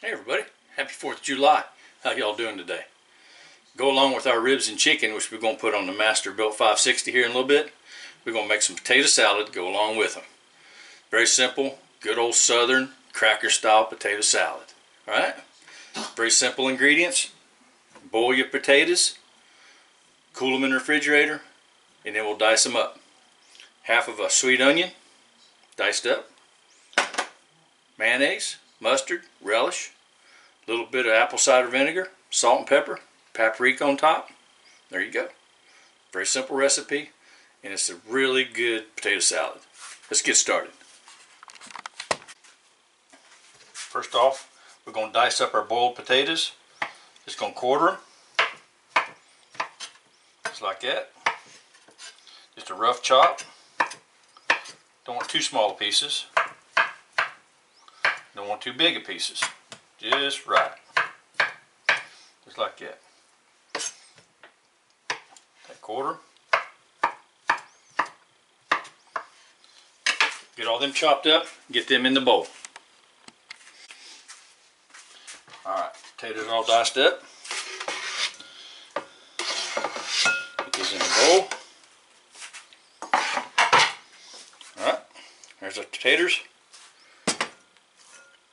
Hey everybody, happy 4th of July. How y'all doing today? Go along with our ribs and chicken, which we're going to put on the Masterbuilt 560 here in a little bit. We're going to make some potato salad to go along with them. Very simple, good old southern cracker style potato salad. Alright? Very simple ingredients. Boil your potatoes, cool them in the refrigerator, and then we'll dice them up. Half of a sweet onion, diced up. Mayonnaise, mustard, relish, a little bit of apple cider vinegar, salt and pepper, paprika on top. There you go. Very simple recipe, and it's a really good potato salad. Let's get started. First off, we're going to dice up our boiled potatoes. Just going to quarter them, just like that. Just a rough chop. Don't want too small pieces. Don't want too big of pieces. Just right. Just like that. That quarter. Get all them chopped up. Get them in the bowl. Alright, potatoes all diced up. Put these in the bowl. Alright, there's our potatoes.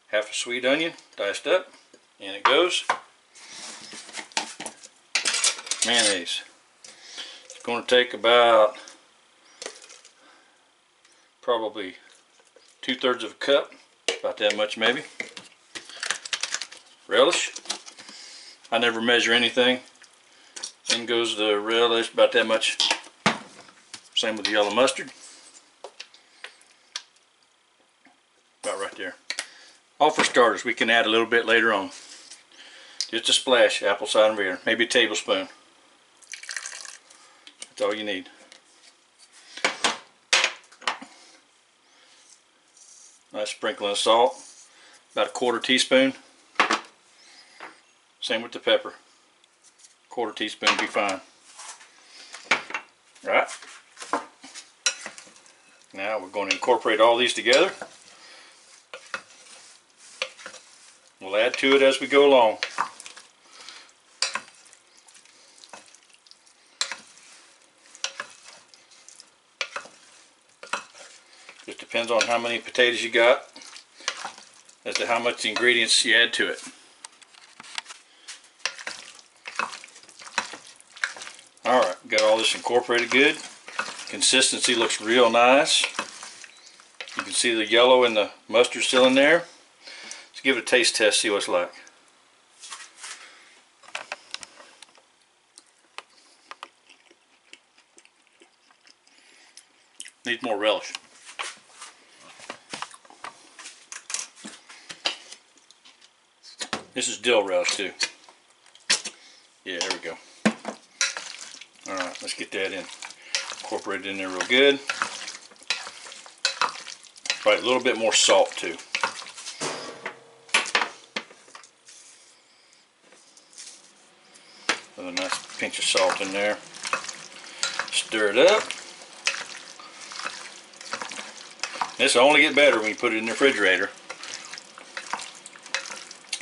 Half a sweet onion, diced up, and it goes. Mayonnaise. It's going to take about probably 2/3 of a cup, about that much maybe. Relish. I never measure anything. In goes the relish, about that much. Same with the yellow mustard. About right there. All for starters. We can add a little bit later on. Just a splash, apple cider vinegar, maybe a tablespoon. That's all you need. Nice sprinkling of salt, about a 1/4 teaspoon. Same with the pepper. 1/4 teaspoon would be fine. Right. Now we're going to incorporate all these together. We'll add to it as we go along. Just depends on how many potatoes you got as to how much ingredients you add to it. Alright, got all this incorporated good. Consistency looks real nice. You can see the yellow and the mustard still in there. Give it a taste test, see what it's like. Needs more relish. This is dill relish too. Yeah, there we go. Alright, let's get that in. Incorporate it in there real good. Right, a little bit more salt too. With a nice pinch of salt in there. Stir it up. This will only get better when you put it in the refrigerator.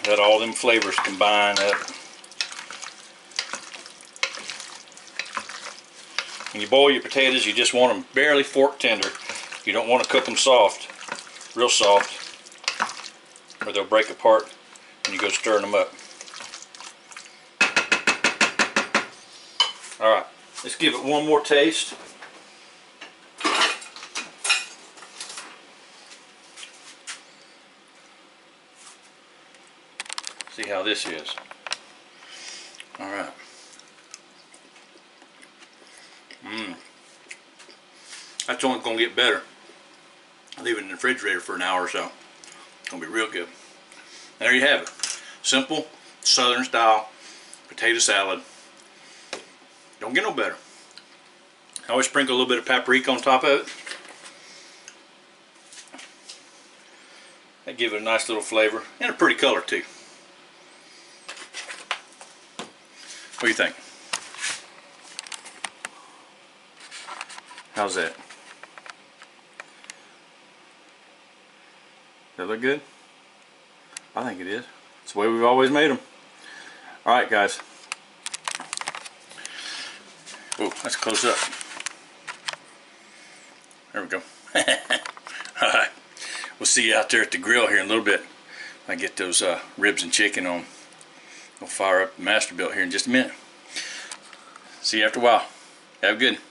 Let all them flavors combine up. When you boil your potatoes, you just want them barely fork tender. You don't want to cook them soft, real soft, or they'll break apart when you go stirring them up. Alright, let's give it one more taste. See how this is. Alright. That's only going to get better. Leave it in the refrigerator for an hour or so. It's going to be real good. And there you have it. Simple, southern style potato salad. Don't get no better. I always sprinkle a little bit of paprika on top of it. That gives it a nice little flavor and a pretty color too. What do you think? How's that? Does that look good? I think it is. It's the way we've always made them. All right, guys. Oh, let's close up. There we go. All right. We'll see you out there at the grill here in a little bit. I get those ribs and chicken on. We'll fire up the Masterbuilt here in just a minute. See you after a while. Have a good one.